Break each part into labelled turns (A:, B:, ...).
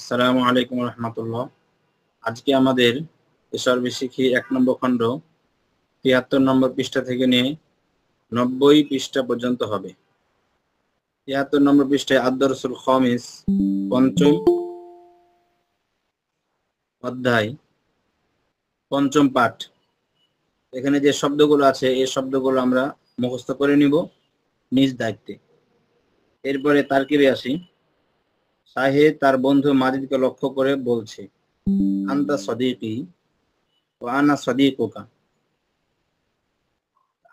A: আসসালামু আলাইকুম রহমতুল্লাহ। আজকে আমাদের এসআরবি শিখি 1 নম্বর খণ্ড ৭৩ নম্বর পৃষ্ঠা থেকে নিয়ে ৯০ পৃষ্ঠা পর্যন্ত হবে। ৭৩ নম্বর পৃষ্ঠায় আদ-দারসুল খামিস, পঞ্চম অধ্যায়, পঞ্চম পাঠ। এখানে যে শব্দগুলো আছে এই শব্দগুলো আমরা মুখস্থ করে নিব নিজ দায়িত্বে। এরপরে তারকিবে আসি। শাহেদ তার বন্ধু মাজিদকে লক্ষ্য করে বলছে, আনতা সদীকি ওয়া আনা সদীকুকা।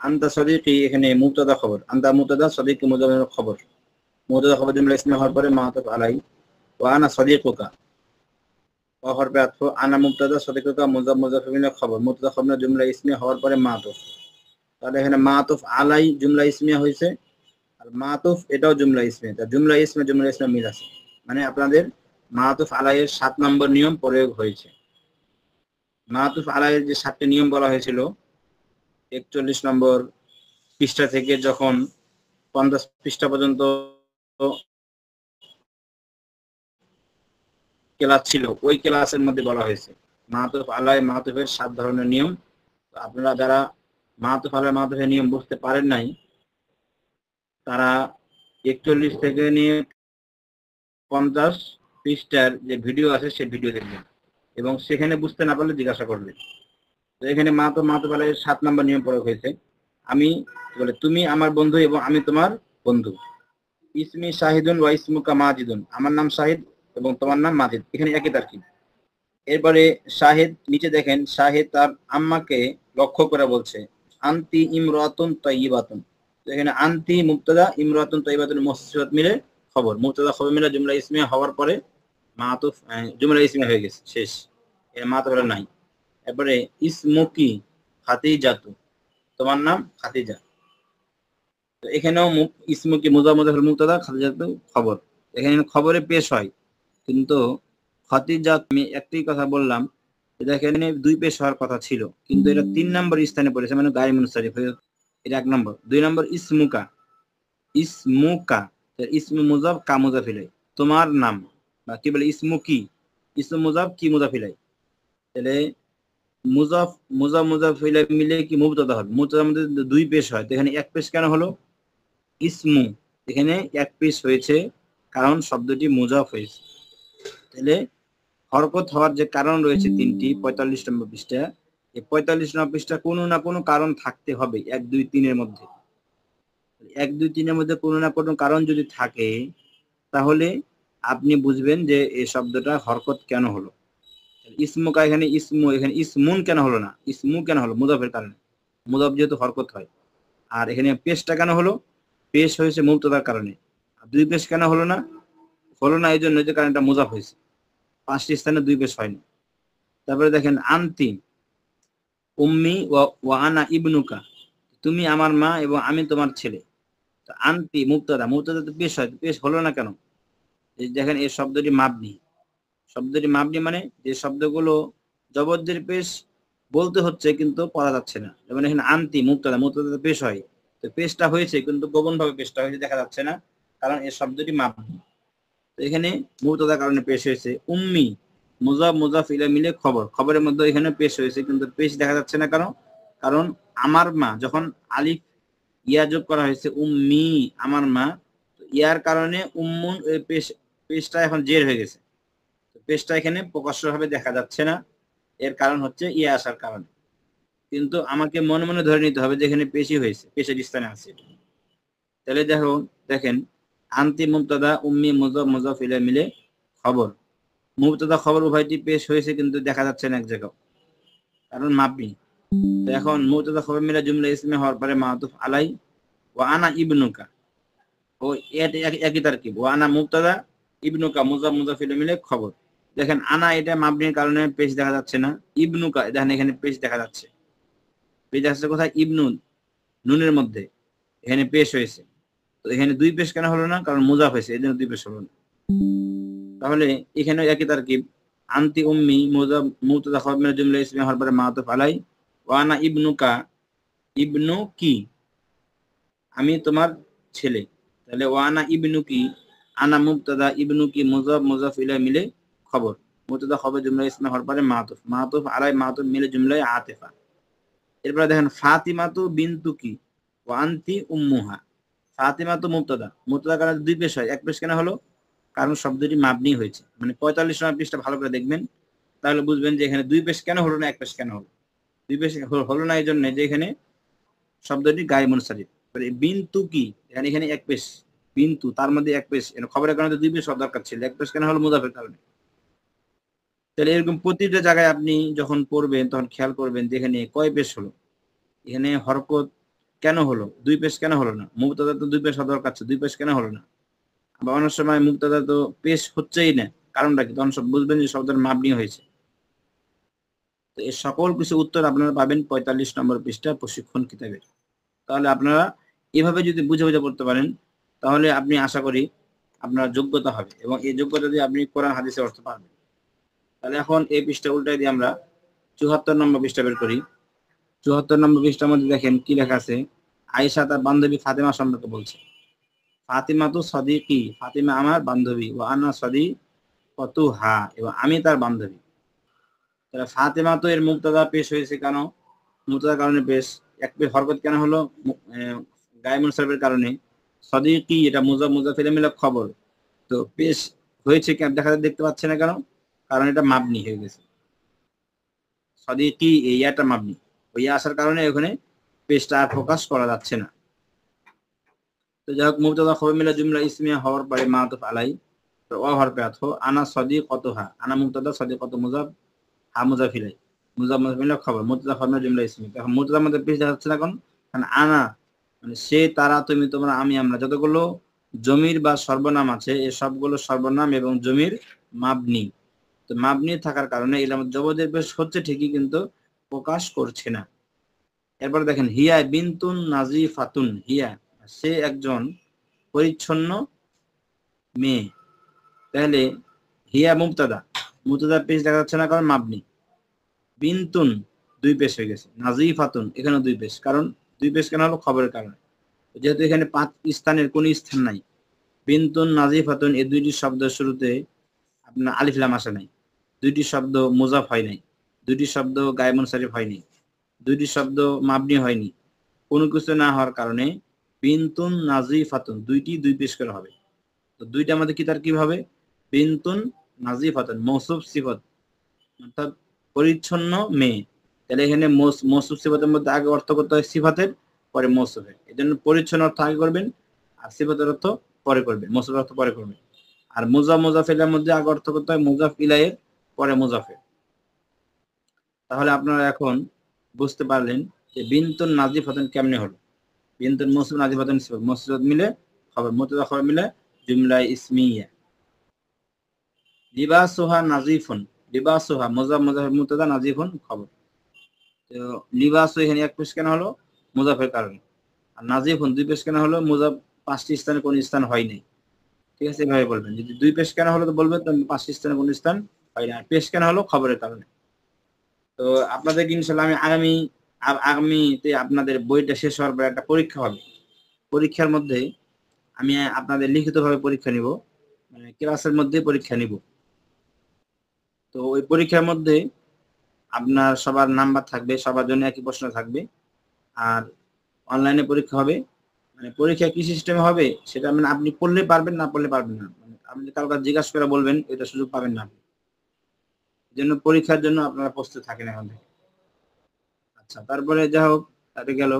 A: আনতা সদীকি এখানে মুবতাদা খবর, আনতা মুবতাদা, সদীকি মুজামের খবর। মুবতাদা খবর জুমলা ইসমিয়া হওয়ার পরে মাআতুফ আলাই, ওয়া আনা সদীকুকা ওয়া হরফে আতফ, আনা মুবতাদা, সদীকুকা মুজাফ মুজাফফ ইলাইহি খবর। মুবতাদা খবর জুমলা ইসমিয়া হওয়ার পরে মাআতুফ। তাহলে এখানে মাআতুফ আলাই জুমলা ইসমিয়া হয়েছে, আর মাআতুফ এটাও জুমলা ইসমিয়া। তা জুমলা ইসমিয়া মিল আছে, মানে আপনাদের মাআতুফ আলাইয়ের 7 নম্বর নিয়ম প্রয়োগ হয়েছে। মাআতুফ আলাইয়ের যে 7টি নিয়ম বলা হয়েছিল 41 নম্বর পৃষ্ঠা থেকে যখন 50 পৃষ্ঠা পর্যন্ত ক্লাস ছিল, ওই ক্লাসের মধ্যে বলা হয়েছে মাআতুফ আলাই মাআতুফের 7 ধরনের নিয়ম। আপনারা যারা মাআতুফ আলাই মাআতুফের নিয়ম বুঝতে পারেন নাই, তারা 41 থেকে নিয়ে 50 পৃষ্ঠার যে ভিডিও আছে সেই ভিডিও দেখবেন, এবং সেখানে বুঝতে না পারলে জিজ্ঞাসা করবেন। তো এখানে মাআতুফ আলাইয়ের 7 নম্বর নিয়ম প্রয়োগ হয়েছে। আমি বলে, তুমি আমার বন্ধু এবং আমি তোমার বন্ধু। ইসমি শাহিদুন ওয়া ইসমুকা মাজিদুন, আমার নাম শাহিদ এবং তোমার নাম মাজিদ, এখানে একই তারকিব। এরপরে শাহিদ, নিচে দেখেন শাহিদ তার আম্মাকে লক্ষ্য করে বলছে, আনতি ইমরাতুন তাইয়িবাতুন। তো এখানে আনতি মুবতাদা, ইমরাতুন তাইয়িবাতুন মুসিফাত মিলে খবর। মুবতাদা খবর মিলে জুমলা ইসমিয়া হওয়ার পরে মাআতুফ জুমলা ইসমিয়া হয়ে গেছে, শেষ, এর মাআতুফ নাই। এরপরে ইসমুকি খাদিজাতু, তোমার নাম খাদিজা। তো এখানেও ইসমুকি মুজাফফর মুবতাদা, খাদিজাতু খবর। এখানে খবরে পেশ হয়, কিন্তু খাদিজা, আমি একটাই কথা বললাম, এখানে 2 পেশ হওয়ার কথা ছিল, কিন্তু এটা 3 নম্বর স্থানে পড়েছে, মানে গায়ে মুনসারিফ, এটা 1 নম্বর। 2 নম্বর ইসমুকা, ইসমুকা ইসমু মুজাফ কা মুজাফ ইলাই, তোমার নাম, বা কি বলে ইসমুকি, ইসমু মুজাফ কি মুজাফ ইলাই। তাহলে মুজাফ মুজাফ ইলাই মিলে কি মুবতাদা হবে, মুবতাদার মধ্যে 2 পেশ হয়, তো এখানে 1 পেশ কেন হলো? ইসমু, এখানে 1 পেশ হয়েছে কারণ শব্দটি মুজাফ হয়েছে। তাহলে হরকত হওয়ার যে কারণ রয়েছে 3টি, 45 নম্বর পৃষ্ঠা। এই 45 নম্বর পৃষ্ঠা কোনো না কোনো কারণ থাকতে হবে 1, 2, 3 এর মধ্যে। 1, 2, 3 এর মধ্যে কোনো না কোনো কারণ যদি থাকে, তাহলে আপনি বুঝবেন যে এই শব্দটা হরকত কেন হলো। ইসমুকা, এখানে ইসমু, এখানে ইসমুন কেন হলো না? ইসমু কেন হলো? মুজাফের কারণে, মুজাফ যেহেতু হরকত হয়। আর এখানে পেশটা কেন হলো? পেশ হয়েছে মুবতাদার কারণে। 2 পেশ কেন হলো না? হলো না এই জন্য যে কারণটা মুজাফ হয়েছে, 5টি স্থানে 2 পেশ হয়নি। তারপরে দেখেন আনতি উম্মি ওয়া আনা ইবনুকা, তুমি আমার মা এবং আমি তোমার ছেলে। তো আনতি মুবতাদা, মুবতাদা তো পেশ হয়, পেশ হলো না কেন? এই দেখেন এই শব্দটি মাবনি। শব্দটি মাবনি মানে যে শব্দগুলো জবরদের পেশ বলতে হচ্ছে কিন্তু পড়া যাচ্ছে না। যেমন এখানে আনতি মুবতাদা, মুবতাদা তো পেশ হয়, তো পেশটা হয়েছে কিন্তু গোপন ভাবে পেশটা হয়েছে, দেখা যাচ্ছে না, কারণ এই শব্দটি মাবনি। তো এখানে মুবতাদার কারণে পেশ হয়েছে। উম্মি মুজাফ মুজাফ ইলাইহি মিলে খবর, খবরের মধ্যে এখানে পেশ হয়েছে কিন্তু পেশ দেখা যাচ্ছে না, কারণ আমার মা, যখন আলিফ ইয়া যোগ করা হয়েছে উম্মি, আমার মা, ইয়ার কারণে উম্মুন পেশটা এখন জের হয়ে গেছে, পেশটা এখানে প্রকাশ্যভাবে দেখা যাচ্ছে না। এর কারণ হচ্ছে ইয়া আসার কারণে, কিন্তু আমাকে মনে মনে ধরে নিতে হবে যে এখানে পেশই হয়েছে, পেশের স্থানে আছে। তাহলে দেখেন আনতি মুবতাদা, উম্মি মুজাফ মুজাফ ইলাইহি মিলে খবর। মুবতাদা খবর উভয়টি পেশ হয়েছে কিন্তু দেখা যাচ্ছে না এক জায়গায়, কারণ মাবনি। তো এখন মুবতাদা খবর মিলে জুমলা ইসমিয়া হওয়ার পরে মাআতুফ আলাই, ওয়া আনা ইবনুকা, ও একই তারকিব, ওয়া আনা মুবতাদা, ইবনুকা মুজাফ মুজাফ ইলাইহি মিলে খবর। দেখেন আনা এটা মাবনির কারণে পেশ দেখা যাচ্ছে না, ইবনুকা দেখেন এখানে পেশ দেখা যাচ্ছে। পেশ আসছে কোথায়? ইবনু, নুনের মধ্যে, এখানে পেশ হয়েছে। তো এখানে 2 পেশ কেন হলো না? কারণ মুজাফ হয়েছে, এজন্য 2 পেশ হলো না। তাহলে এখানে একই তারকিব, আনতি উম্মি মুজাফ মুবতাদা খবর মিলে জুমলা ইসমিয়া হওয়ার পরে মাআতুফ আলাই, ওয়া আনা ইবনুকা, ইবনু কি, আমি তোমার ছেলে। তাহলে ওয়া আনা ইবনুকি, আনা মুবতাদা, ইবনুকি মুজাফ মুজাফ ইলাইহি মিলে খবর, মুবতাদা খবর জুমলা ইসমে হওয়ার পরে মাতুফ, মাতুফ আলাই মাতুফ মিলে জুমলায় আতিফা। এরপরে দেখেন ফাতিমাতু বিনতুকি ওয়া আনতি উম্মুহা। ফাতিমাতু মুবতাদা, মুবতাদা কারণে দুই পেশ হয়, এক পেশ কেন হলো? কারণ শব্দটি মাবনি হয়েছে। মানে 45 নম্বর পৃষ্ঠা ভালো করে দেখবেন, তাহলে বুঝবেন যে এখানে দুই পেশ কেন হলো না, এক পেশ কেন হলো। দুই পেশ হলো না এই জন্য যে এখানে শব্দটি গায়ে মুনসারিফ। বিন্তু কি, এখানে এক পেশ, বিন্তু তার মধ্যে এক পেশ, খবরের কারণে দুই পেশ দরকার ছিল, এক পেশ কেন হলো? মুজাফের কারণে। তাহলে এরকম প্রতিটা জায়গায় আপনি যখন পড়বেন তখন খেয়াল করবেন যে এখানে কয় পেশ হলো, এখানে হরকত কেন হলো, দুই পেশ কেন হলো না? মুবতাদা তো দুই পেশ হওয়া দরকার ছিল, দুই পেশ কেন হলো না? আবার অনেক সময় মুবতাদা তো পেশ হচ্ছেই না, কারণটা কি? তখন সব বুঝবেন যে শব্দের মাবনি হয়েছে। তো এই সকল কিছু উত্তর আপনারা পাবেন 45 নম্বর পৃষ্ঠা প্রশিক্ষণ কিতাবের। তাহলে আপনারা এভাবে যদি বুঝে বুঝে পড়তে পারেন, তাহলে আপনি আশা করি আপনার যোগ্যতা হবে, এবং এই যোগ্যতা দিয়ে আপনি কোরআন হাদিসের অর্থ পাবেন। তাহলে এখন এই পৃষ্ঠা উল্টাই দিয়ে আমরা 74 নম্বর পৃষ্ঠা বের করি। 74 নম্বর পৃষ্ঠার মধ্যে দেখেন কি লেখা আছে। আয়েশা তার বান্ধবী ফাতেমা সম্পর্কে বলছে। ফাতিমা তো সদিকি, ফাতিমা আমার বান্ধবী, ও আনা সদিকতুহা, এবং আমি তার বান্ধবী। তাহলে ফাতিমা তো এর মুবতাদা পেশ হয়েছে কেন? মুবতাদার কারণে পেশ। এক পেশ হরকত কেন হলো? গায়ে মুনসারিফের কারণে। সদিকি এটা মুজাফিলে মিলে খবর, তো পেশ হয়েছে কেন দেখতে পাচ্ছে না কেন? কারণ এটা মাবনি হয়ে গেছে। সদিকি এই ইয়াটা মাবনি, ওই আসার কারণে ওখানে পেশটা আর প্রকাশ করা যাচ্ছে না। তো যাই হোক, মুবতাদা খবর মিলে জুমলা ইসমিয়া হওয়ার পরে মাতুফ আলাই তো ওয়া হরফে আতফ, আনা সদিকতুহা, আনা মুবতাদা সদিকতু মুজাফ, হা মুজাফিলাই, মুজাফ মিলে খবর, মুবতাদা খবর মিলে জুমলা ইসমিয়া। এখন মুবতাদার মধ্যে পেশ দেখা যাচ্ছে না এখন, কারণ আনা মানে সে, তারা, তুমি, তোমরা, আমি, আমরা, যতগুলো জমির বা সর্বনাম আছে এই সবগুলো সর্বনাম এবং জমির মাবনি। তো মাবনি থাকার কারণে এর মধ্যে জবদের পেশ হচ্ছে ঠিকই, কিন্তু প্রকাশ করছে না। এরপর দেখেন হিয়া বিনতুন নাজিফাতুন, হিয়া সে একজন পরিচ্ছন্ন মেয়ে। তাহলে হিয়া মুবতাদা, মুবতাদার পেশ দেখা যাচ্ছে না কারণ মাবনি। বিনতুন দুই পেশ হয়ে গেছে, নাজিফাতুন এখানে দুই পেশ, কারণ দুই পেশ কেন হলো? খবরের কারণে। যেহেতু এখানে 5 স্থানের কোন স্থান নাই, বিনতুন নাজিফাতুন এই দুইটি শব্দের শুরুতে আপনার আলিফ লাম আসে নাই, দুইটি শব্দ মুজাফ হয় নাই, দুইটি শব্দ গায়ে মুনসারিফ হয়নি, দুইটি শব্দ মাবনি হয়নি, কোনো কিছু না হওয়ার কারণে বিনতুন নাজিফাতুন দুইটি দুই পেশ করে হবে। তো দুইটার মধ্যে কি তার কি হবে? বিনতুন নাজিফাতুন মৌসুফ সিফাত, অর্থাৎ পরিচ্ছন্ন মেয়ে। তাহলে এখানে মৌসুফ সিফাতের মধ্যে আগে অর্থ করতে হয় সিফাতের, পরে মৌসুফের। এই জন্য পরিচ্ছন্ন অর্থ আগে করবেন, আর সিফাতের অর্থ পরে করবেন, মৌসুফের অর্থ পরে করবেন। আর মুজাফিলের মধ্যে আগে অর্থ করতে হয় মুজাফ ইলাইহির, পরে মুজাফের। তাহলে আপনারা এখন বুঝতে পারলেন যে বিনতুন নাজিফাতুন কেমনে হলো। বিনতুন মৌসুফ, নাজিফাতুন সিফাত, মৌসুফ মিলে খবর, মুবতাদা খবর মিলে জুমলা ইসমিয়া। লিবাসুহা নাজিফুন, লিবাসুহা মুজাফ মুবতাদা, নাজিফুন খবর। তো লিবাসু এখানে এক পেশ কেন হলো? মুজাফের কারণে। আর নাজিফুন দুই পেশ কেন হলো? মুজাফ 5টি স্থানে কোন স্থান হয় নাই। ঠিক আছে, এভাবে বলবেন। যদি দুই পেশ কেন হলো তো বলবেন 5টি স্থানে কোন স্থান হয় না। পেশ কেন হলো? খবরের কারণে। তো আপনাদেরকে ইনশাআল্লাহ আমি আগামীতে আপনাদের বইটা শেষ হওয়ার পর একটা পরীক্ষা হবে। পরীক্ষার মধ্যে আমি আপনাদের লিখিতভাবে পরীক্ষা নিব, মানে ক্লাসের মধ্যে পরীক্ষা নিব। তো ওই পরীক্ষার মধ্যে আপনার সবার নাম্বার থাকবে, সবার জন্য একই প্রশ্ন থাকবে। আর অনলাইনে পরীক্ষা হবে। মানে পরীক্ষা কি সিস্টেমে হবে সেটা মানে আপনি পড়লে পারবেন, না পড়লে পারবেন না। মানে আপনি কারো কাছে জিজ্ঞাসা করে বলবেন, এটা সুযোগ পাবেন না। জন্য পরীক্ষার জন্য আপনারা প্রস্তুত থাকেন এখন থেকে। আচ্ছা, তারপরে যা হোক, তাতে গেল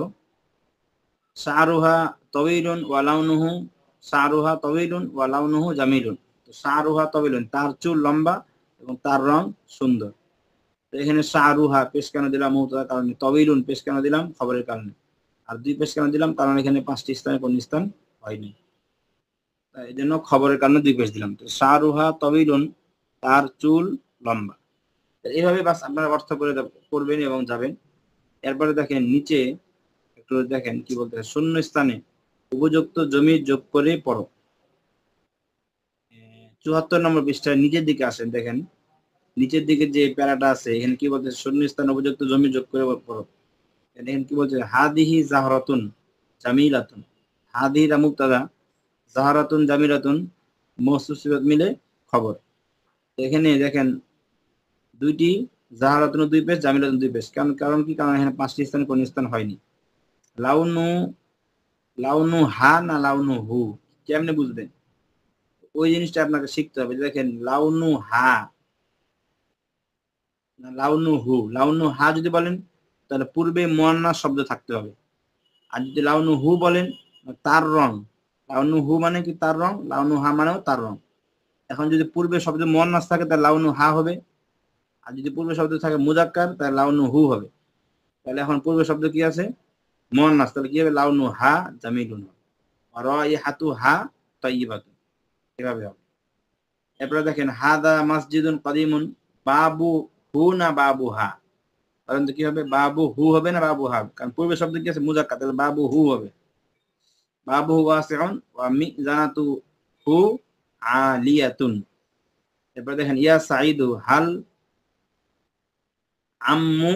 A: শাহরুহা তবিলুন ওয়া লাউনুহু, শাহরুহা তবিলুন ওয়া লাউনুহু জামিলুন। তো শাহরুহা তবিলুন তার চুল লম্বা এবং তার রং সুন্দর। তো এখানে শাহরুহা পেশ কেন দিলাম? মুবতাদার কারণে। তবিলুন পেশ কেন দিলাম? খবরের কারণে। আর দুই পেশ কেন দিলাম? কারণ এখানে 5টি স্থানে কোন স্থান হয়নি, তাই এই জন্য খবরের কারণে দুই পেশ দিলাম। তো শাহরুহা তবিলুন তার চুল লম্বা। এইভাবে বাস আপনারা অর্থ করে করবেন এবং যাবেন। এরপরে দেখেন নিচে একটু দেখেন কি বলতে হয়, শূন্য স্থানে উপযুক্ত জমি যোগ করে পড়ো। 74 নম্বর পৃষ্ঠায় নিচের দিকে আসেন, দেখেন নিচের দিকে যে প্যারাটা আছে এখানে কি বলতে, শূন্য স্থানে উপযুক্ত জমি যোগ করে পড়ো। দেখেন কি বলছে, হাদিহি জাহরাতুন জামিলাতুন। হাদিহিরা মুবতাদা, জাহরাতুন জামিলাতুন মৌসুফ সিফাত মিলে খবর। এখানে দেখেন দুইটি জাহারাতুন 2 পেশ, জামিলাতুন 2 পেশ। কারণ কি? কারণ এখানে 5টি স্থানে কোন স্থান হয়নি। লাউনু লাউনু হা না লাউনু হু, কেমনে বুঝবেন? ওই জিনিসটা আপনাকে শিখতে হবে। দেখেন লাউনু হা না লাউনু হু। লাউনু হা যদি বলেন তাহলে পূর্বে মুয়ান্নাস শব্দ থাকতে হবে। আর যদি লাউনু হু বলেন তার রং, লাউনু হু মানে কি তার রং, লাউনু হা মানেও তার রং। এখন যদি পূর্বে শব্দ মুয়ান্নাস থাকে তাহলে লাউনু হা হবে, আর যদি পূর্বে শব্দ থাকে মুজাক্কার তাহলে লাউনু হু হবে। তাহলে এখন পূর্বে শব্দ কি আছে? মুয়ান্নাস, তাহলে কি হবে? লাউনু হা জামিলুন, রাইহাতু হা তাইয়িবাতুন, এভাবে হবে। এরপরে দেখেন হাদা মসজিদুন কাদিমুন, বাবু হু না বাবু হা? কারণ কি হবে? বাবু হু হবে না বাবু হা? কারণ পূর্বে শব্দ কি আছে? মুজাক্কার, তাহলে বাবু হু হবে। বাবু ওয়াসিউন ওয়া মিজানাতু হু আলিয়াতুন। এরপর দেখেন ইয়া সাইদু হাল আম্মু,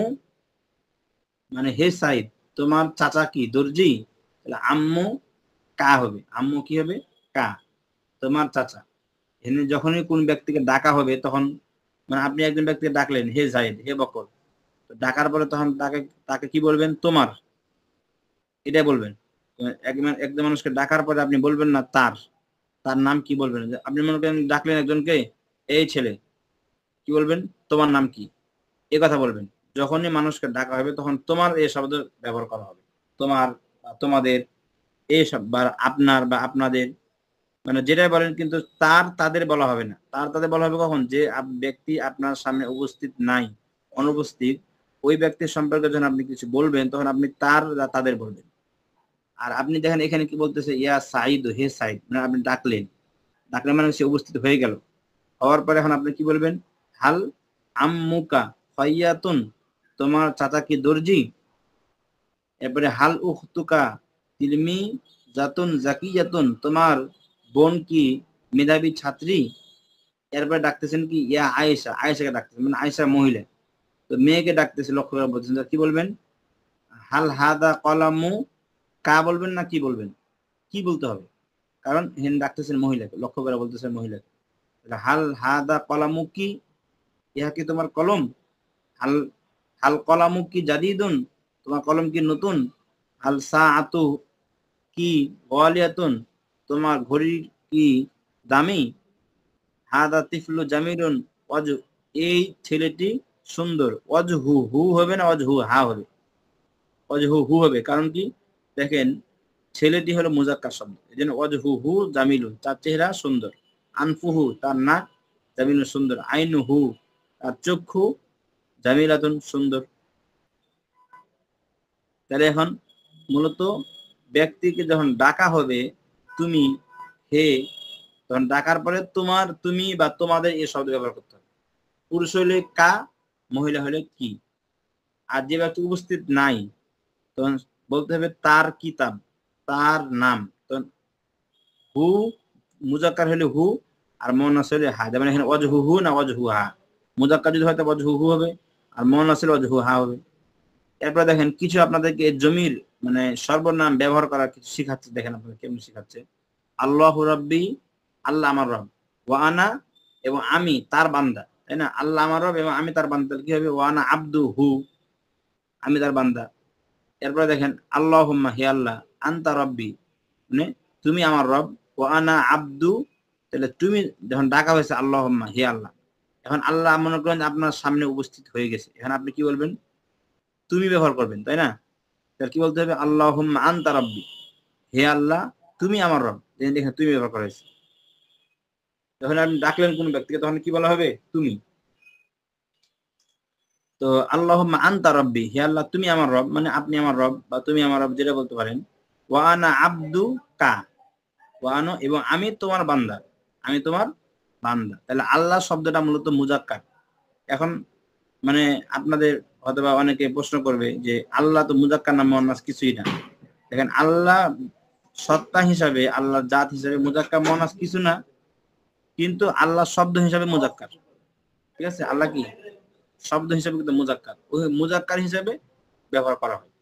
A: মানে হে সাইদ তোমার চাচা কি দর্জি? তাহলে আম্মু কা হবে, আম্মু কি হবে? কা, তোমার চাচা। এখানে যখনই কোন ব্যক্তিকে ডাকা হবে তখন, মানে আপনি একজন ব্যক্তিকে ডাকলেন হে জাইদ, হে বকর, তো ডাকার পরে তখন তাকে তাকে কি বলবেন? তোমার, এটাই বলবেন। একজন মানুষকে ডাকার পরে আপনি বলবেন না তার, তার নাম কি বলবেন? আপনি মনে করেন ডাকলেন একজনকে এই ছেলে, কি বলবেন? তোমার নাম কি, এ কথা বলবেন। যখনই মানুষকে ডাকা হবে তখন তোমার এই শব্দ ব্যবহার করা হবে। তোমার বা তোমাদের এই সব, বা আপনার বা আপনাদের, মানে যেটাই বলেন, কিন্তু তার তাদের বলা হবে না। তার তাদের বলা হবে কখন? যে ব্যক্তি আপনার সামনে উপস্থিত নাই, অনুপস্থিত, ওই ব্যক্তির সম্পর্কে যখন আপনি কিছু বলবেন তখন আপনি তার বা তাদের বলবেন। আর আপনি দেখেন এখানে কি বলতেছে? ইয়া সাইদ, হে সাইদ, মানে আপনি ডাকলেন, ডাকলেন মানে সে উপস্থিত হয়ে গেল। হওয়ার পরে এখন আপনি কি বলবেন? হাল আম্মুকা ফাইয়াতুন, তোমার চাচা কি দর্জি? এরপরে হাল উখতুকা তিলমি জাতুন জাকিয়াতুন, তোমার বোন কি মেধাবী ছাত্রী? এরপরে ডাকতেছেন কি? ইয়া আয়েশা, আয়েশাকে ডাকতেছেন, মানে আয়েশা মহিলা, তো মেয়েকে ডাকতেছে। লক্ষ্য করে বলতেছেন, কি বলবেন? হাল হাদা কলামু কা বলবেন না কি বলবেন? কি বলতে হবে? কারণ হেন ডাকতেছেন মহিলাকে, লক্ষ্য করে বলতেছেন মহিলাকে। হাল হাদা কলামু কি, ইহা কি তোমার কলম? হাল হাল কলামু কি জাদিদুন, তোমার কলম কি নতুন? হাল সাআতু কি ওয়ালিয়াতুন, তোমার ঘড়ি কি দামি? হাদা তিফলু জামিলুন ওয়াজহু, এই ছেলেটি সুন্দর। ওয়াজহু হু হবে না ওয়াজহু হা হবে? ওয়াজহু হু হবে, কারণ কি? দেখেন ছেলেটি হলো মুজাক্কার শব্দ, এজন্য ওয়াজহু হু জামিলুন, তার চেহারা সুন্দর। আনফুহু, তার নাক, জামিলুন সুন্দর। আইনুহু, তার চক্ষু, জামিলাতুন সুন্দর। তাহলে এখন মূলত ব্যক্তিকে যখন ডাকা হবে তুমি, হে, তখন ডাকার পরে তোমার, তুমি বা তোমাদের এই শব্দ ব্যবহার করতে হবে। পুরুষ হলে কা, মহিলা হলে কি। আর যে ব্যক্তি উপস্থিত নাই তখন বলতে হবে তার কিতাব, তার নাম। তখন হু মুজাক্কার হলে হু, আর মুয়ান্নাস হলে হা। যেমন এখানে ওয়াজহু হু না ওয়াজহু হা? মুজাক্কার যদি হয় তবে ওয়াজহু হু হবে, আর মুয়ান্নাস হলে ওয়াজহু হা হবে। এরপর দেখেন কিছু আপনাদেরকে জমির, মানে সর্বনাম ব্যবহার করার কিছু শিখাচ্ছে। দেখেন আপনাদের কেমন শিখাচ্ছে। আল্লাহু রাব্বি, আল্লাহ আমার রব, ওয়া আনা, এবং আমি তার বান্দা, তাই না? আল্লাহ আমার রব এবং আমি তার বান্দা, কি হবে? ওয়া আনা আবদুহু, আমি তার বান্দা। এরপরে দেখেন আল্লাহুম্মা, হে আল্লাহ, আনতা রব্বি, মানে তুমি আমার রব, ওয়া আনা আবদু, তাহলে তুমি যখন ডাকা হয়েছে আল্লাহুম্মা, হে আল্লাহ, এখন আল্লাহ মনে করেন আপনার সামনে উপস্থিত হয়ে গেছে, এখন আপনি কি বলবেন? তুমি ব্যবহার করবেন, তাই না? তাহলে কি বলতে হবে? আল্লাহুম্মা আনতা রাব্বি, হে আল্লাহ তুমি আমার রব, দেখেন তুমি ব্যবহার করা হয়েছে। যখন আপনি ডাকলেন কোন ব্যক্তিকে তখন কি বলা হবে? তুমি। তো আল্লাহুম্মা আনতা রাব্বি, হে আল্লাহ তুমি আমার রব, মানে আপনি আমার রব বা তুমি আমার রব, যেটা বলতে পারেন। ওয়া আনা আবদু কা, ওয়া আনা, এবং আমি তোমার বান্দা, আমি তোমার বান্দা। তাহলে আল্লাহ শব্দটা মূলত মুজাক্কার। এখন মানে আপনাদের হয়তোবা অনেকে প্রশ্ন করবে যে আল্লাহ তো মুজাক্কার না মুয়ান্নাস কিছুই না। দেখেন আল্লাহ সত্তা হিসাবে, আল্লাহ জাত হিসাবে মুজাক্কার মুয়ান্নাস কিছু না, কিন্তু আল্লাহ শব্দ হিসাবে মুজাক্কার। ঠিক আছে? আল্লাহ কি শব্দ হিসাবে কিন্তু মুজাক্কার, ওই মুজাক্কার হিসাবে ব্যবহার করা হয়।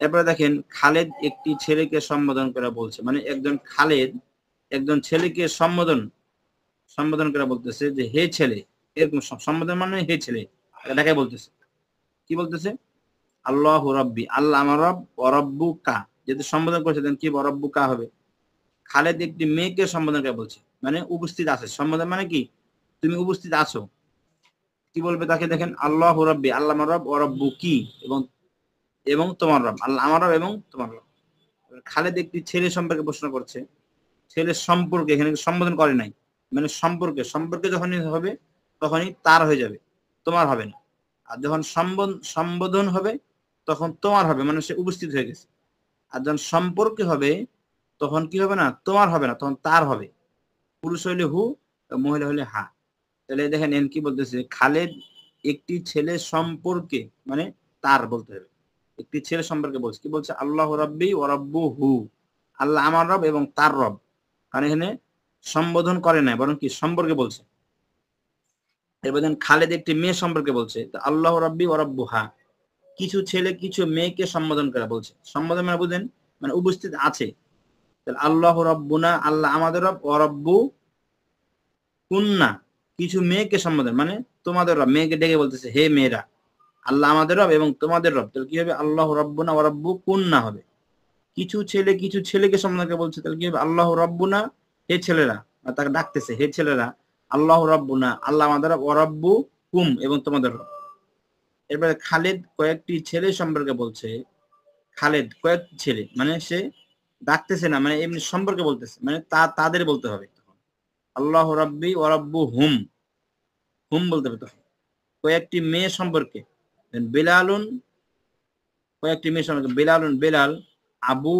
A: এরপরে দেখেন খালেদ একটি ছেলেকে সম্বোধন করে বলছে, মানে একজন খালেদ একজন ছেলেকে সম্বোধন সম্বোধন করে বলতেছে যে হে ছেলে, এরকম সম্বোধন মানে হে ছেলে, এটাকে বলতেছে। কি বলতেছে? আল্লাহু রাব্বি, আল্লাহ আমার রব, ওয়া রাব্বুকা, যেহেতু সম্বোধন করেছে দেন কি রাব্বুকা হবে। খালেদ একটি মেয়েকে সম্বোধন করে বলছে, মানে উপস্থিত আছে। সম্বোধন মানে কি? তুমি উপস্থিত আছো। কি বলবে তাকে? দেখেন, আল্লাহু রাব্বি, আল্লাহ আমার রব, ওয়া রাব্বুকি, এবং এবং তোমার রব, আল্লাহ আমার রব এবং তোমার রব। খালেদ একটি ছেলে সম্পর্কে প্রশ্ন করছে, ছেলের সম্পর্কে, এখানে সম্বোধন করে নাই, মানে সম্পর্কে, সম্পর্কে যখনই হবে তখনই তার হয়ে যাবে, তোমার হবে না। আর যখন সম্বোধন হবে তখন তোমার হবে, মানে সে উপস্থিত হয়ে গেছে। আর যখন সম্পর্কে হবে তখন কি হবে না? তোমার হবে না, তখন তার হবে। পুরুষ হইলে হু, মহিলা হইলে হা। তাহলে দেখেন এন কি বলতেছে, খালেদ একটি ছেলে সম্পর্কে, মানে তার বলতে হবে। একটি ছেলে সম্পর্কে বলছে, কি বলছে? আল্লাহ রাব্বি ওয়া রাব্বুহু, আল্লাহ আমার রব এবং তার রব। কারণ এখানে সম্বোধন করে নাই, বরং কি সম্পর্কে বলছে। এবার দেন খালেদ একটি মেয়ে সম্পর্কে বলছে, আল্লাহ রাব্বি ওয়া রাব্বুহা, কিছু ছেলে কিছু মেয়েকে সম্বোধন করে বলছে। সম্বোধন মানে বুঝেন, মানে উপস্থিত আছে। তাহলে আল্লাহ রাব্বুনা, আল্লাহ আমাদের রব, ওয়া রাব্বু কুন্না, কিছু মেয়েকে সম্বোধন মানে তোমাদের রব, মেয়েকে ডেকে বলতেছে হে মেয়েরা, আল্লাহ আমাদের রব এবং তোমাদের রব। তাহলে কি হবে? আল্লাহ রাব্বুনা ওয়া রাব্বু কুন্না হবে। কিছু ছেলে কিছু ছেলেকে সম্বোধন করে বলছে, তাহলে কি হবে? আল্লাহ রাব্বুনা, হে ছেলেরা, তাকে ডাকতেছে হে ছেলেরা, আল্লাহ রাব্বুনা, আল্লাহ আমাদের রব, ওয়া রাব্বু কুম, এবং তোমাদের রব। এরপরে খালেদ কয়েকটি ছেলে সম্পর্কে বলছে, খালেদ কয়েকটি ছেলে, মানে সে ডাকতেছে না, মানে এমনি সম্পর্কে বলতেছে, মানে তাদের বলতে হবে। আল্লাহ রাব্বি ওয়া রাব্বু হুম, হুম বলতে হবে তখন। কয়েকটি মেয়ে সম্পর্কে, বেলালুন, কয়েকটি মেয়ে সম্পর্কে, বেলালুন, বেলাল, আবু,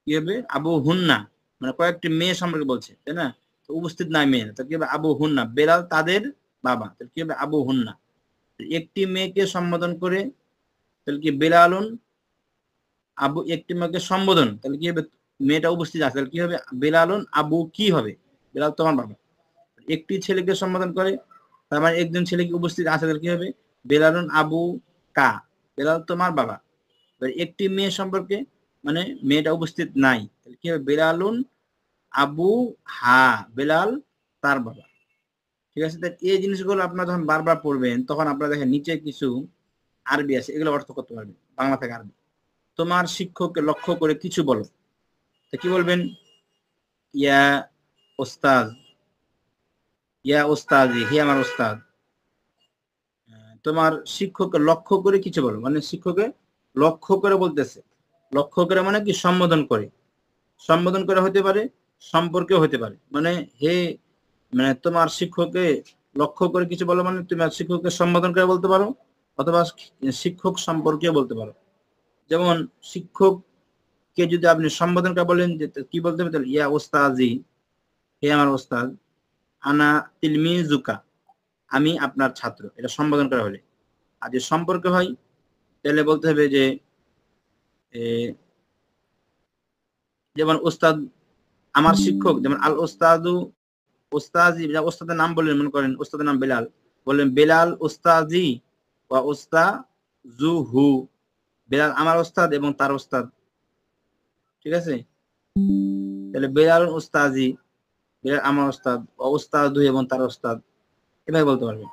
A: কি হবে? আবু হুন্না, মানে কয়েকটি মেয়ে সম্পর্কে বলছে, তাই না? তো উপস্থিত নাই মেয়ে, তো কি হবে? আবু হুন্না, বেলাল তাদের বাবা, তাহলে কি হবে? আবু হুন্না। একটি মেয়েকে সম্বোধন করে, তাহলে কি? বেলালুন আবু, একটি মেয়েকে সম্বোধন, তাহলে কি হবে? মেয়েটা উপস্থিত আছে, তাহলে কি হবে? বেলালুন আবু কি হবে? বেলাল তোমার বাবা। একটি ছেলেকে সম্বোধন করে, তার মানে একজন ছেলে কি উপস্থিত আছে, তাহলে কি হবে? বেলালুন আবু কা, বেলাল তোমার বাবা। একটি মেয়ে সম্পর্কে, মানে মেয়েটা উপস্থিত নাই, তাহলে কি হবে? বেলালুন আবু হা, বেলাল তার বাবা। ঠিক আছে? এই জিনিসগুলো আপনারা যখন বারবার পড়বেন তখন আপনারা দেখেন নিচে কিছু আরবি আছে, এগুলো অর্থ করতে পারবেন বাংলা থেকে আরবি। তোমার শিক্ষককে লক্ষ্য করে কিছু বলো, তো কি বলবেন? ইয়া ওস্তাদ, ইয়া ওস্তাদি, হে আমার ওস্তাদ। তোমার শিক্ষককে লক্ষ্য করে কিছু বলো, মানে শিক্ষককে লক্ষ্য করে বলতেছে। লক্ষ্য করে মানে কি? সম্বোধন করে। সম্বোধন করে হতে পারে, সম্পর্কেও হতে পারে। মানে হে, মানে তোমার শিক্ষককে লক্ষ্য করে কিছু বলো, মানে তুমি শিক্ষককে সম্বোধন করে বলতে পারো, অথবা শিক্ষক সম্পর্কেও বলতে পারো। যেমন শিক্ষককে যদি আপনি সম্বোধন করে বলেন, যে কি বলতে হবে? তাহলে ইয়া ওস্তাজি, হে আমার ওস্তাদ, আনা তিলমিজুকা, আমি আপনার ছাত্র, এটা সম্বোধন করা হলে। আর যে সম্পর্কে হয় তাহলে বলতে হবে যে যেমন ওস্তাদ আমার শিক্ষক, যেমন আল ওস্তাদু ওস্তাজি, ওস্তাদের নাম বললেন, মনে করেন ওস্তাদের নাম বেলাল, বললেন বেলাল ওস্তাজি বা ওস্তাজুহু, বেলাল আমার ওস্তাদ এবং তার ওস্তাদ। ঠিক আছে? তাহলে বেলাল ওস্তাজি, বেলাল আমার ওস্তাদ, ওস্তাদু এবং তার ওস্তাদ, এভাবে বলতে পারবেন।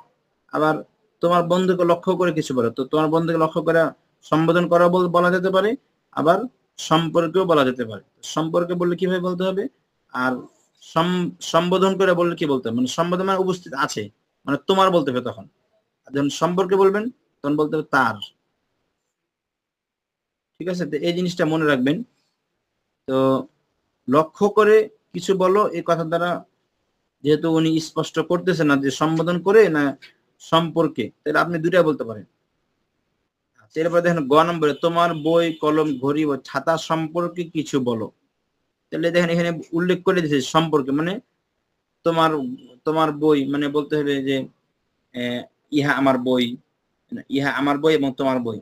A: আবার তোমার বন্ধুকে লক্ষ্য করে কিছু বলো, তো তোমার বন্ধুকে লক্ষ্য করে সম্বোধন করা বলা যেতে পারে, আবার সম্পর্কেও বলা যেতে পারে। সম্পর্কে বললে কিভাবে বলতে হবে, আর সম্বোধন করে বললে কি বলতে হবে? মানে সম্বোধন মানে উপস্থিত আছে, মানে তোমার বলতে হবে তখন। আর যখন সম্পর্কে বলবেন তখন বলতে হবে তার। ঠিক আছে? তো এই জিনিসটা মনে রাখবেন। তো লক্ষ্য করে কিছু বলো, এই কথা দ্বারা যেহেতু উনি স্পষ্ট করতেছেন না যে সম্বোধন করে না সম্পর্কে, তাহলে আপনি দুইটাই বলতে পারেন। এরপরে দেখেন গ নম্বরে, তোমার বই কলম ঘড়ি ও ছাতা সম্পর্কে কিছু বলো। তাহলে দেখেন এখানে উল্লেখ করে দিয়েছে সম্পর্কে, মানে তোমার তোমার বই, মানে বলতে হবে যে ইহা আমার বই, ইহা আমার বই এবং তোমার বই,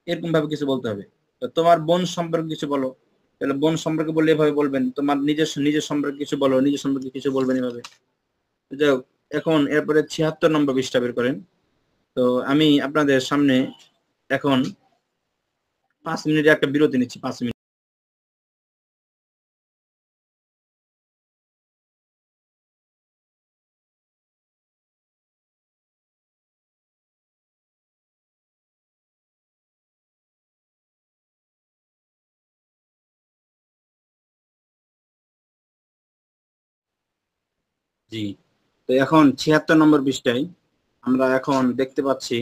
A: এরকম ভাবে কিছু বলতে হবে। তো তোমার বোন সম্পর্কে কিছু বলো, তাহলে বোন সম্পর্কে বললে এভাবে বলবেন। তোমার নিজের সম্পর্কে কিছু বলো, নিজের সম্পর্কে কিছু বলবেন এভাবে। যাই হোক, এখন এরপরে ৭৬ নম্বর পৃষ্ঠা বের করেন। তো আমি আপনাদের সামনে এখন 5 মিনিটের একটা বিরতি নিচ্ছি, 5 মিনিট। জি। তো এখন ৭৬ নম্বর পৃষ্ঠায় আমরা এখন দেখতে পাচ্ছি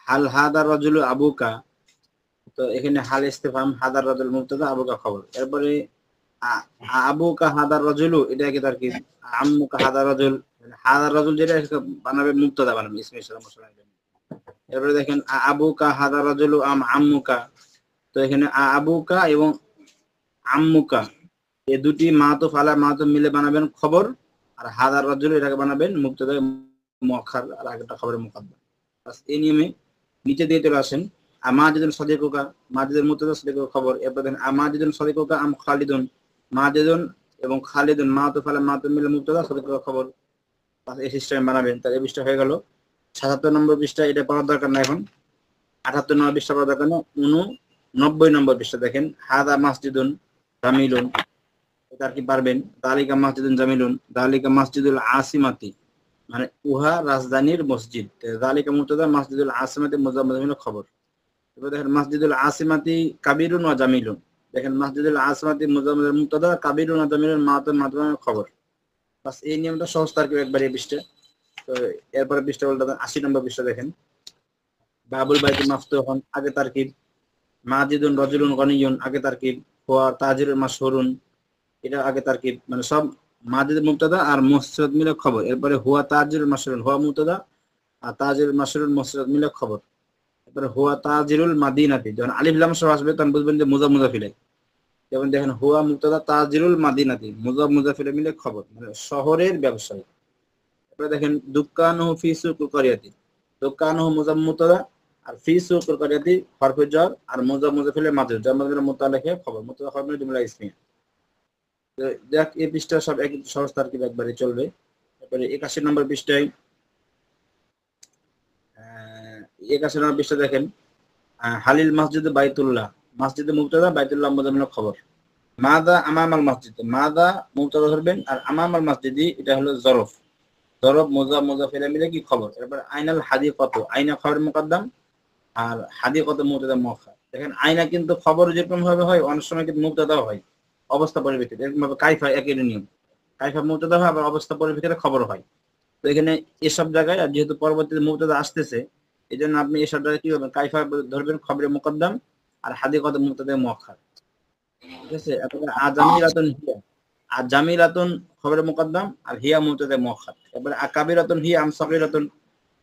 A: হাল হাদা রাজুলু আবুকা। তো এখানে হাল ইস্তেফহাম, হাদার রাজুল মুবতাদা, আবুকা খবর। এরপরে আবুকা হাদার রাজুলু, এটা কি তারকিব। আম্মুকা হাদার রাজুল, হাদার রাজুল যেটা বানাবে মুবতাদা বানাবে ইসমে ইশারা মশলা। এরপরে দেখেন আবুকা হাদার রাজুলু আম্মুকা। তো এখানে আবুকা এবং আম্মুকা এই দুটি মাতুফ আলা মাতুফ মিলে বানাবেন খবর, আর হাদার রাজুল এটাকে বানাবেন মুবতাদা মুআক্খার, আর আগেরটা খবরের মুকদ্দম। বাস এই নিয়মে নিচে দিয়ে চলে আসেন। আমাজিদুন সাদিকুকা, মাজিদুল মুবতাদা সাদিকুকা খবর। এরপর দেখেন আমাজিদুন সাদিকুকা আম খালিদুন, মাজিদুন এবং খালিদুন মাতুফ আলা মাতুফ মিলে মুবতাদা সাদিকুকা খবর। বাস এই সিস্টেম বানাবেন। তাহলে এই পৃষ্ঠা হয়ে গেল। ৭৭ নম্বর পৃষ্ঠা এটা পড়ার দরকার না এখন। ৭৮ নম্বর পৃষ্ঠা পড়ার দরকার না। ৯৯ নম্বর পৃষ্ঠা দেখেন হাদা মাসজিদুন জামিলুন, এটা আর কি পারবেন। দালিকা মাসজিদুন জামিলুন, দালিকা মাসজিদুল আসিমাতি, মানে উহা রাজধানীর মসজিদ। দালিকা মুবতাদা, মাসজিদুল আসিমাতি মুজাম্মাল খবর। এবার দেখেন মাসজিদুল আসিমাতি কাবিরুন ওয়া জামিলুন, দেখেন মাসজিদুল আসিমাতি মুজাম্মাল মুবতাদা, কাবিরুন ওয়া জামিলুন মাতুফ খবর। বাস এই নিয়মটা সহজ তারকিব একবার এই পৃষ্ঠা। তো এরপরে পৃষ্ঠা বলতে ৮০ নম্বর পৃষ্ঠা দেখেন বাবুল বাইতি মাফতুহুন, আগে তারকিব। মাজিদুন রাজুলুন গনিয়ুন, আগে তারকিব। হুয়া তাজিরুল মাশহুরুন, এটা আগে তারকিব। মানে সব মাজিদ মুবতাদা আর মুসরাদ মিলে খবর। এরপরে হুয়া তাজিরুল মাশহুরুন, হুয়া মুবতাদা আর তাজিরুল মাশহুরুন মুসরাদ মিলে খবর। এরপরে হুয়া তাজিরুল মাদিনাতি, যখন আলিফ লাম সহ আসবে তখন বুঝবেন যে মুজাফ মুজাফিলে। যেমন দেখেন হুয়া মুবতাদা, তাজিরুল মাদিনাতি, মুজাফ মুজাফিলে মিলে খবর, মানে শহরের ব্যবসায়ী। এরপরে দেখেন দুকানুহু ফি সুকুল ক্বরিয়াতি, দুকানুহু মুজাফ মুবতাদা আর ফি সুকুল ক্বরিয়াতি হরফে jar আর মুজাফ মুজাফিলে মাজরুর, যার মধ্যে মুতাআল্লিকে খবর, মুবতাদা খবর জুমলা ইসমিয়া। দেখ এই পৃষ্ঠা সব এক সহজ তারকিব একবারে চলবে। তারপরে ৮১ নম্বর পৃষ্ঠায় ৮১ নম্বর পৃষ্ঠা দেখেন হালিল মসজিদ বাইতুল্লাহ, মসজিদে মুবতাদা, বাইতুল্লাহ মুজাম্মিল খবর। মাদা আমামাল মসজিদ, মাদা মুবতাদা ধরবেন আর আমামাল মসজিদি এটা হলো জরফ, জরফ মুজাফ মুজাফিলা মিলে কি খবর। এরপর আইনাল হাদিকত, আইনা খবর মুকদ্দম আর হাদিকত মুবতাদা মুআক্খার। দেখেন আইনা কিন্তু খবর যেরকম ভাবে হয় অনেক সময় কিন্তু মুবতাদাও হয় অবস্থা পরিপ্রেক্ষিতে। এরকম ভাবে কাইফা একই নিয়ম, কাইফা মুবতাদা হয় আবার অবস্থা পরিপ্রেক্ষিতে খবর হয়। তো এখানে এসব জায়গায় আর যেহেতু পরবর্তীতে মুবতাদা আসতেছে এই জন্য আপনি এসব জায়গায় কি করবেন, কাইফা ধরবেন খবরে মুকদ্দম আর হাদিকত মুবতাদা মুআক্খার। ঠিক আছে। এরপরে আজামিরাতুন হিয়া, আর জামিলাতুন খবরে মুকদ্দম আর হিয়া মুবতাদা মুআক্খার। এরপরে কাবিরাতুন হিয়া আম সাগীরাতুন,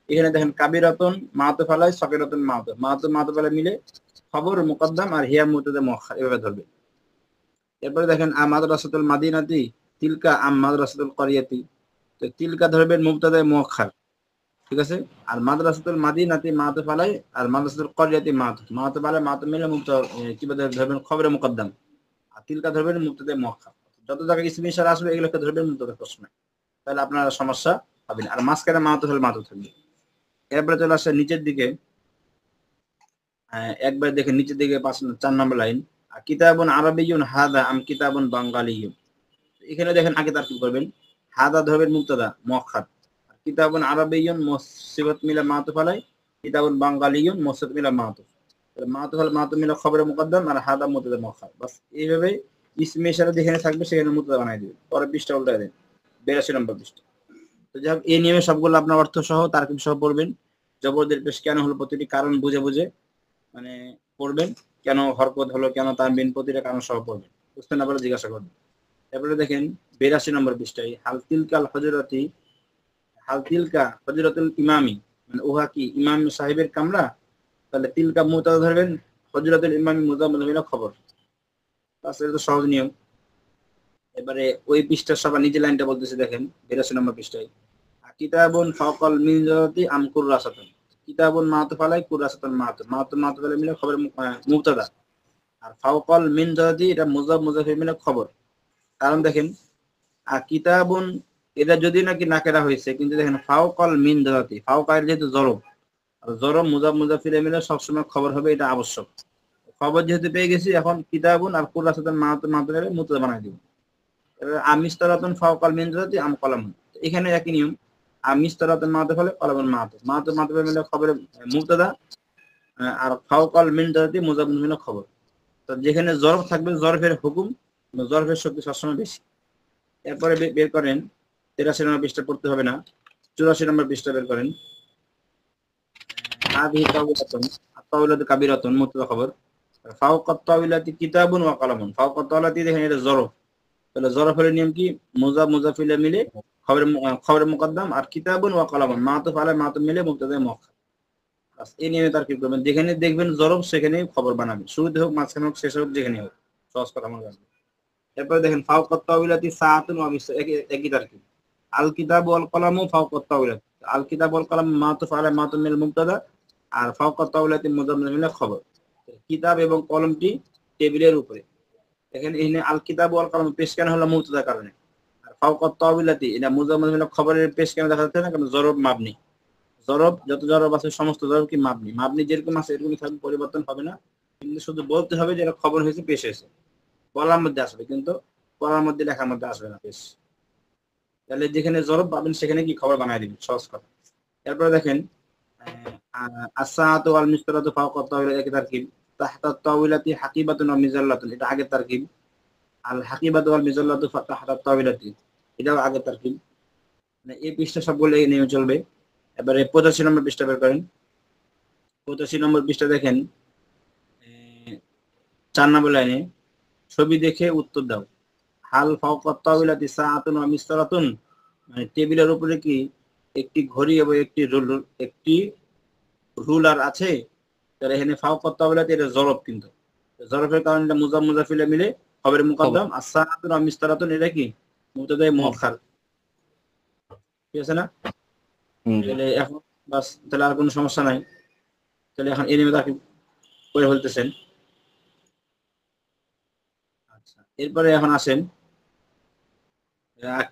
A: এখানে দেখেন কাবিরাতুন মাতুফ আলাই, সাগীরাতুন মাতুফ আলাই মিলে খবর মুকদ্দম আর হিয়া মুবতাদা মুআক্খার, এভাবে ধরবে। এরপরে দেখেন মাদ্রাসাতুল মাদিনাতি তিলকা আম মাদ্রাসাতুল ক্বরিয়াতি, তো তিলকা ধরবেন মুবতাদা মুআক্খার। ঠিক আছে। আর মাদ্রাসাতুল মাদিনাতি মাতুফ আলাই আর মাদ্রাসাতুল ক্বরিয়াতি মাতুফ আলাই মাতুফ মিলে মুবতাদা কিভাবে ধরবেন খবরে মুকদ্দম, আর তিলকা ধরবেন মুবতাদা মুআক্খার। যত জায়গায় ইসম ইশারা আসবে এগুলোকে ধরবেন মুবতাদা প্রশ্ন, তাহলে আপনার সমস্যা হবে না। আর মাঝখানে মাতুফ হলে মাতুফ থাকবে। এরপরে চলে আসে নিচের দিকে, একবার দেখেন নিচের দিকে ৪ নম্বর লাইন কিতাবুন আরাবিয়্যুন হাদা আম কিতাবুন বাঙ্গালিয়্যুন। এখানে দেখেন আগে তারকিব করবেন, হাদা ধরবেন মুবতাদা মুআক্খার, কিতাবুন আরাবিয়্যুন মুসিবত মিলা মাতুফ আলাই, কিতাবুন বাঙ্গালিয়্যুন মুসিবত মিলা মাতুফ, মাতুফ আল মাতুফ মিলা খবরে মুকদ্দম আর হাদা মুবতাদা মুআক্খার। বাস এইভাবে ইসমে ইশারা যেখানে থাকবে সেখানে মুবতাদা বানাই দিবেন। পরে পৃষ্ঠা উল্টায় দেন ৮২ নম্বর পৃষ্ঠা। তো যাই হোক এই নিয়মে সবগুলো আপনার অর্থ সহ তারকিব সহ পড়বেন। জবরদের পেশ কেন হলো প্রতিটি কারণ বুঝে বুঝে মানে পড়বেন, কেন হরকত হলো, কেন তানবিন, প্রতিটা কারণ সহ পড়বেন। বুঝতে না পারলে জিজ্ঞাসা করবেন। এরপরে দেখেন ৮২ নম্বর পৃষ্ঠায় হাল তিলকাল হজরতি, হাল তিলকা হজরতুল ইমামি, মানে উহা কি ইমাম সাহেবের কামরা, তাহলে তিলকা মুবতাদা ধরবেন, হজরতুল ইমামি মুজাফ মুজাফিল খবর। এটা তো সহজ নিয়ম। এবারে ওই পৃষ্ঠার সবার নিচে লাইনটা বলতেছে দেখেন ৮২ নম্বর পৃষ্ঠায় কিতাবুন ফাওকাল মিনজাতি আম কুররাসাতুন, কিতাবুন মাতুফ আলাই কুররাসাতুন মাতুফ আলাই মিলে খবর মুবতাদা, আর ফাওকাল মিনজাতি এটা মুজাফ মুজাফির মিলে খবর। কারণ দেখেন কিতাবুন এটা যদি নাকি নাকেরা হয়েছে, কিন্তু দেখেন ফাওকাল মিনজাতি, ফাওকার যেহেতু জরব, আর জরব মুজাফ মুজাফির মিলে সবসময় খবর হবে, এটা আবশ্যক। খবর যেহেতু পেয়ে গেছি এখন কিতাবুন আর কুররাসাতুন মাতুফ মুবতাদা বানাই দিব। আমিস্তারাতুন ফাওকাল মিনজাতি আম কলামুন, এখানে একই নিয়ম, আমিস্তারাতুন মাতুফ আলাই কলামুন মাতুফ মিলে খবরে মুবতাদা আর ফাওকাল মিনজাতি মুজাফ মিলে খবর। তো যেখানে জরফ থাকবে জরফের হুকুম, জরফের শক্তি সবসময় বেশি। এরপরে বের করেন 83 নম্বর পৃষ্ঠা পড়তে হবে না, 84 নম্বর পৃষ্ঠা বের করেন। হাদিহি তাওইলাতুন, আত-তাওইলাতু কাবীরাতুন, মুবতাদা খবর। ফাওকাত তাওইলাতি কিতাবুন ওয়া কলামুন। ফাওকাত তাওইলাতি দেখেন এটা জরফ, তাহলে জরফের নিয়ম কি? মুজাফ মুজাফিলে মিলে খবরের মুকদ্দম, আর কিতাবুন ওয়া কলামুন মাতুফ আলাইহি মাতুফ মিলে মুবতাদা মুআখ্খার। বাস এই নিয়মে তারকিব করবেন। যেখানে দেখবেন জরফ সেখানে খবর বানাবেন, শুরুতে হোক, মাঝখানে হোক, শেষে হোক, যেখানে হোক, সহজ কথা মনে রাখবেন। এরপরে দেখেন ফাওকাত তাওইলাতি সাআতুন ওয়া মিসর, একই তারকিব। আল কিতাব ওয়াল কলামু ফাওকাত তাওইলাত, আল কিতাব ওয়াল কলাম মাতুফ আলাইহি মাতুফ মিল মুবতাদা, আর ফাওকাত তাওইলাতি মুজাফ মিলে খবর। কিতাব এবং কলমটি টেবিলের উপরে। এখানে আল কিতাব ওয়াল কলম পেশ কেন হলো? মুবতাদার কারণে। আর ফাওকাত তাওইলাতি এটা মুজাফ মিলে খবরের পেশ কেন দেখা যাচ্ছে না? কারণ জরব মাবনি। জরব যত জরব আছে সমস্ত জরব কি মাবনি। মাবনি যেরকম আছে এরকমই থাকবে, পরিবর্তন হবে না, কিন্তু শুধু বলতে হবে যে এটা খবর হয়েছে, পেশ হয়েছে, বলার মধ্যে আসবে, কিন্তু পড়ার মধ্যে লেখার মধ্যে আসবে না পেশ। তাহলে যেখানে জরব পাবেন সেখানে কি খবর বানায় দিবেন, সহজ কথা। এরপরে দেখেন আস-সাআতু ওয়াল মিসরাতু ফাওকাত তাওইলাতি, একই তারকিব। তাহতা তাওইলাতি হাকিবাতুন ওয়া মিজাল্লাতুন, এটা আগের তারকিব। আল হাকিবাতু ওয়াল মিজাল্লাতু তাহতা তাওইলাতি, এটাও আগের তারকিব। মানে এই পৃষ্ঠা সবগুলো এই নিয়মে চলবে। এবারে 85 নম্বর পৃষ্ঠা বের করেন। 85 নম্বর পৃষ্ঠা দেখেন 4 নম্বর লাইনে, ছবি দেখে উত্তর দাও। হাল ফাওকাত তাওইলাতি সাআতুন ওয়া মিসরাতুন, মানে টেবিলের উপরে কি একটি ঘড়ি এবং একটি রুলার আছে? তাহলে এখানে ফাওকাত তাওইলাতি এটা জরফ, কিন্তু জরফের কারণে এটা মুজাফ মুজাফিলে মিলে খবরের মুকদ্দম, আর সাআতুন ওয়া মিসরাতুন এটা কি? মুবতাদা মুআখ্খার। ঠিক আছে না? তাহলে এখন বাস, তাহলে আর কোনো সমস্যা নাই। তাহলে এখন এই নিয়মে তারকিব করে ফেলতেছেন। আচ্ছা, এরপরে এখন আসেন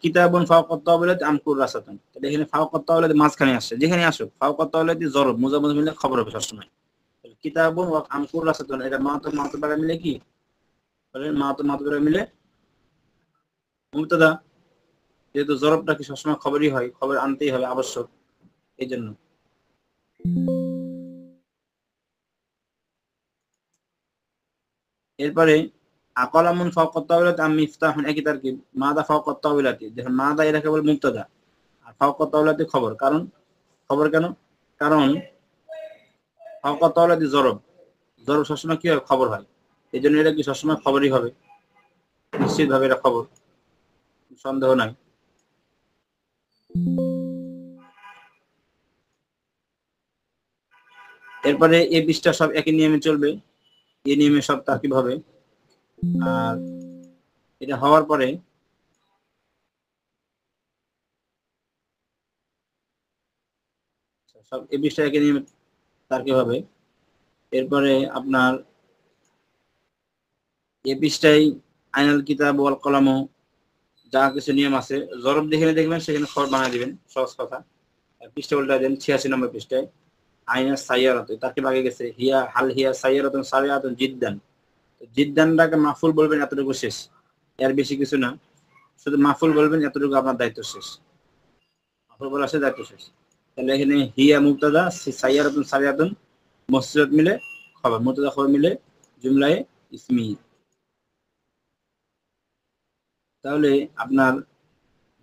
A: কিতাবুন ফাওকাত তাওইলাতি আমকুর রাসাতুন, তাহলে এখানে ফাওকাত তাওইলাতি মাঝখানে আসছে, যেখানে আসুক ফাওকাত তাওইলাতি জরব মুজাফ মুজাফ মিলে খবর হবে সবসময়। তাহলে কিতাবুন ওয়া আমকুর রাসাতুন এটা মাতুফ মাতুফ বারা মিলে কি বলেন? মাতুফ মাতুফ বারা মিলে মুবতাদা, যেহেতু জরবটা কি সবসময় খবরই হয়, খবর আনতেই হবে আবশ্যক, এই জন্য। এরপরে আকলামুন ফাওকাত তাওইলাতি আম মিফতাহুন, একই তারকিব। মাদা ফাওকাত তাওইলাতি, দেখেন মাদা এটা কেবল মুবতাদা, আর ফাওকাত তাওইলাতি খবর। কারণ খবর কেন? কারণ ফাওকাত তাওইলাতি জরব, জরব সবসময় কি হয়? খবর হয়, এই জন্য এটা কি সবসময় খবরই হবে, নিশ্চিত ভাবে এটা খবর, সন্দেহ নাই। এরপরে এই পৃষ্ঠা সব একই নিয়মে চলবে, এই নিয়মে সব তারকিব হবে। আর এটা হওয়ার পরে সব এই পৃষ্ঠা একই নিয়মে তারকিব হবে। এরপরে আপনার এই পৃষ্ঠায় আইনাল কিতাব ওয়াল কলাম, যা কিছু নিয়ম আছে, জরব যেখানে দেখবেন সেখানে খবর বানিয়ে দিবেন, সহজ কথা। পৃষ্ঠা উল্টা দেন 86 নম্বর পৃষ্ঠায়। আইনা সাইয়ারাতু, তাকে আগে গেছে হিয়া, হাল হিয়া সাইয়ারাতুন সারিয়াতুন জিদ্দান, জিদ্দানটাকে মাফুল বলবেন, এতটুকু শেষ, এর বেশি কিছু না, শুধু মাফুল বলবেন, এতটুকু আপনার দায়িত্ব শেষ, মাফুল বলা আছে, দায়িত্ব শেষ। তাহলে এখানে হিয়া মুবতাদা, সাইয়ারাতুন সারিয়াতুন মসজিদ মিলে খবর, মুবতাদা খবর মিলে জুমলায়ে ইসমি। তাহলে আপনার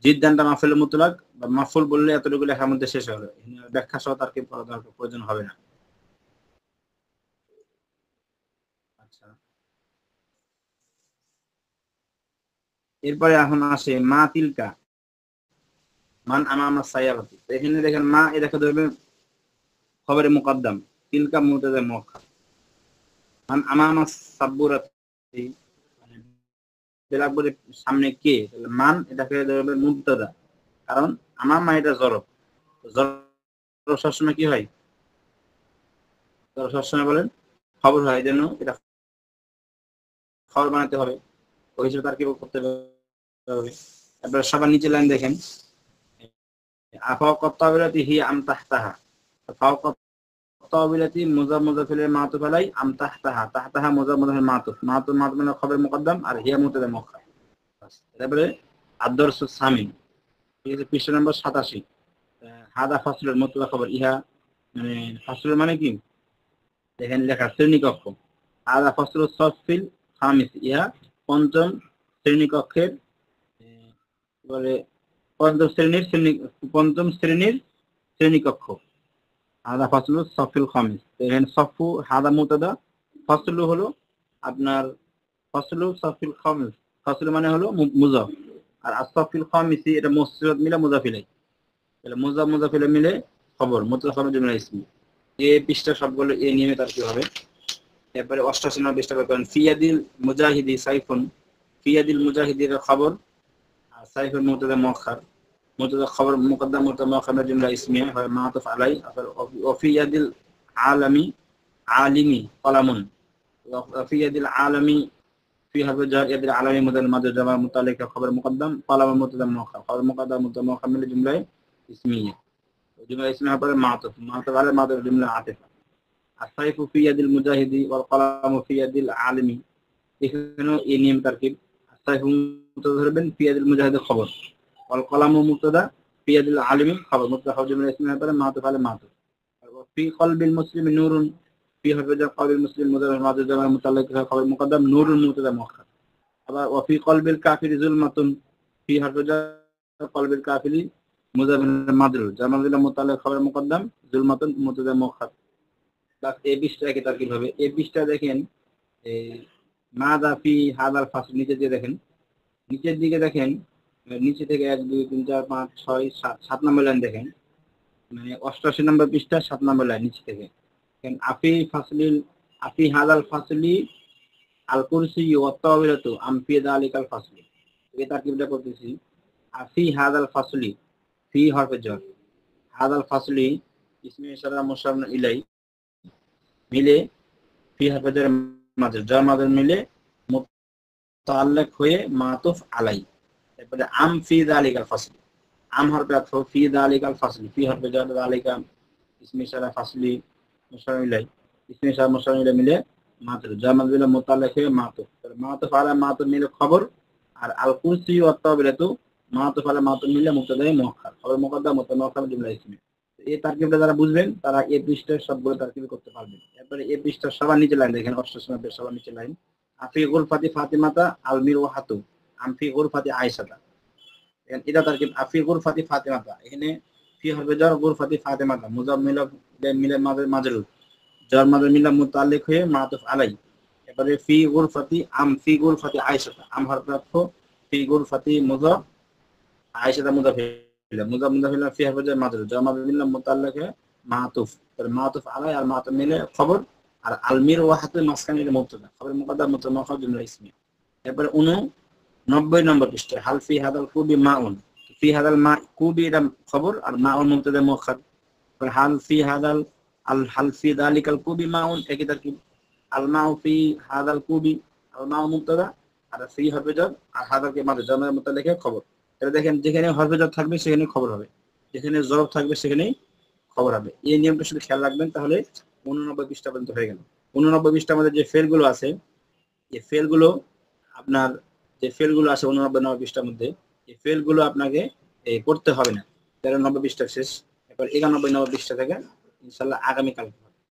A: জিদ্দানটা মাফুল মুতলাক বা মাফুল বললে এতটুকু লেখার মধ্যে শেষ হলো, ব্যাখ্যা সহ তার কি প্রয়োজন হবে না। আচ্ছা, এরপরে এখন আসে মা তিলকা মান আমামা সাইয়ারাতি, এখানে দেখেন মা এ দেখা ধরবে খবরে মুকদ্দম, তিলকা মুবতাদা মুআখ্খার। মান আমামা সাব্বুরাতি, মানে ব্ল্যাকবোর্ডের সামনে কে, তাহলে মান এটাকে ধরবে মুবতাদা, কারণ আমামা এটা জরব, জরব সবসময় কি হয়? জরব সবসময় বলেন খবর হয়, এই জন্য এটা খবর বানাতে হবে, ওই হিসেবে তার কি করতে হবে। এবার সবার নিচে লাইন দেখেন, ফাওকাত তাওইলাতি হিয়া আম তাহতাহা, ফাওকাত তাওইলাতি মুজাফ মুজাফিল মাতুফ আলাই, আম তাহতাহা, তাহতাহা মুজাফ মুজাফিল মাতুফ, মাতুফ মাতুফ মানে খবর মুকদ্দম, আর হিয়া মুবতাদা মুআখ্খার। তারপরে আদ-দারসু সামিন, ঠিক আছে, পৃষ্ঠা নম্বর 87। হাদা ফাসলুল মুবতাদা খবর, ইহা মানে ফাসলুল মানে কি দেখেন লেখা শ্রেণীকক্ষ, হাদা ফাসলু সাফিল খামিস, ইহা পঞ্চম শ্রেণীকক্ষের বলে পঞ্চম শ্রেণীর শ্রেণীকক্ষ। হাদা ফাসলু সফিল খামিস। এখানে সফু হাদা মুবতাদা, ফাসলু হলো আপনার ফাসলু সফিল খামিস। ফাসলু মানে হলো মুজাফ, আর আসফিল খামিসি এটা মুসরাদ মিলে মুজাফিলাই, তাহলে মুজাফিলে মিলে খবর মুতলা খবর জুমলা ইসমি। এই পৃষ্ঠা সবগুলো এই নিয়মে তার কি হবে। এরপরে 88 নম্বর পৃষ্ঠা করেন ফিয়াদিল মুজাহিদি সাইফুন। ফিয়াদিল মুজাহিদির খবর আর সাইফুল মুবতাদা মুআখার। মুবতাদা খবর মুকদ্দাম মুবতাদা মুআখার জুমলা ইসমিয়া হয় মাতুফ আলাই। ওয়া ফিয়াদিল আলামি আলিমি কলামুন। ওয়া ফিয়াদিল আলামি في حرف الجر يد العالمي مدل ماضي جمع متعلق خبر مقدم قلم مبتدا مؤخر خبر مقدم مبتدا مؤخر من الجمله اسميه. الجمله اسمها پر معطوف على معطوف جمله عاطفه. السيف في يد المجاهد والقلم في يد العالم. এখানে এই নিয়ম তারকিব। السيف مبتدا ধরবেন في يد المجاهد خبر والقلم مبتدا في يد العالم خبر مبتدا خبر جمله اسمها پر معطوف على معطوف. في قلب المسلم نور في حرف الجر قلب المسلم مضارع ماضي جمع متعلق خبر مقدم نور مبتدا مؤخر. আবার وفي قلب الكافر ظلمة في حرف الجر قلب الكافر مضارع ماضي جمع متعلق خبر مقدم ظلمة مبتدا مؤخر। প্লাস এই 20টা কি তারকিব হবে। এই 20টা দেখেন এই মাযা ফি হাদাল ফাসল নিচে দিয়ে দেখেন, নিচের দিকে দেখেন, নিচে থেকে 1 2 3 4 5 6 7 7 নম্বর লাইন দেখেন, মানে 88 নম্বর পৃষ্ঠা 7 নম্বর লাইন নিচে থেকে আফি হাদাল ফাসলি আল কুরসি ওয়া তাওয়ালাতু আম ফি যালিকাল ফাসলি। এই তারকিবটা করতেছি। আফি হাদাল ফাসলি, ফি হরফে jar, হাদাল ফাসলি ইসমে ইশারা মুশার ইলাই মিলে ফি হরফে jar মাঝে jar মাঝে মিলে মুতাআল্লিক হয়ে মাতুফ আলাই। তারপরে আম ফি যালিকাল ফাসলি, আম হরফে আতফ ফি যালিকাল ফাসলি, ফি হরফে jar যালিকা ইসমে ইশারা ফাসলি মুশার ইলাই ইসমে ইশারা মুশার ইলাই মিলে মাতুফ jar মাঝে মিলে মুতাআল্লিক হয়ে মাতুফ। তাহলে মাতুফ আলা মাতুফ মিলে খবর, আর আল কুরসি ওয়া তাওয়ালাতু মাতুফ আলা মাতুফ মিলে মুবতাদা মুআখার খবর মুকদ্দাম মুবতাদা মুআখার জুমলা ইসমি। এই তারকিবটা যারা বুঝবেন তারা এই পৃষ্ঠার সবগুলো তারকিব করতে পারবেন। এরপরে এই পৃষ্ঠার সবার নিচে লাইন দেখেন 88 নম্বর সবার নিচে লাইন আফি গুরফাতি ফাতিমাতা আল মিরওয়াহাতু আমফি গুরফাতি আয়েশাতা। এটা তারকিব আফি গুরফাতি ফাতিমাতা। এখানে ফি হরফে jar গুরফাতি ফাতিমাতা মুজাফ মিলে মাজরুর jar মাযে মিলে মুতাআল্লিক হয়ে মাতুফ আলাই। এবারে ফি গুরফাতি আম ফি গুরফাতি আয়েশাতা, আম হরফে আতফ ফি গুরফাতি মুজাফ আয়েশাতা মুজাফ ফি হরফে jar মাজরুর jar মাযে মিলে মুতাআল্লিক হয়ে মাতুফ। তাহলে মাতুফ আলাই আর মাতুফ মিলে খবর, আর আল মিরওয়াহাতু মাসকানি মুবতাদা খবর মুকদ্দাম মুবতাদা মুআখার জুমলা ইসমিয়া। এরপরে 89 নম্বর পৃষ্ঠা হাল ফি হাদাল কুবি মাউন। ফি হাদাল মা কুবি এটা খবর আর মাউন মুবতাদা মুআখার। হাল ফি হাদাল হাল ফি যালিকাল কুবি মাউন একই তারকিব। আল মাউ ফি হাদাল কুবি, আল মাউ মুবতাদা আর ফি হরফে jar আর হাদালকে মাঝে জামার মুতাআল্লিক খবর। তাহলে দেখেন যেখানে হরফে jar থাকবে সেখানে খবর হবে, যেখানে জরব থাকবে সেখানেই খবর হবে। এই নিয়মটা শুধু খেয়াল রাখবেন, তাহলে 89 পৃষ্ঠা পর্যন্ত হয়ে গেল। 89 পৃষ্ঠার মধ্যে যে ফেলগুলো আছে, এই ফেলগুলো আপনার যে ফেলগুলো আছে 89 নম্বর পৃষ্ঠার মধ্যে, এই ফেলগুলো আপনাকে পড়তে হবে না। 93 পৃষ্ঠা শেষ। এবার 91 নম্বর পৃষ্ঠা থেকে ইনশাআল্লাহ আগামী কাল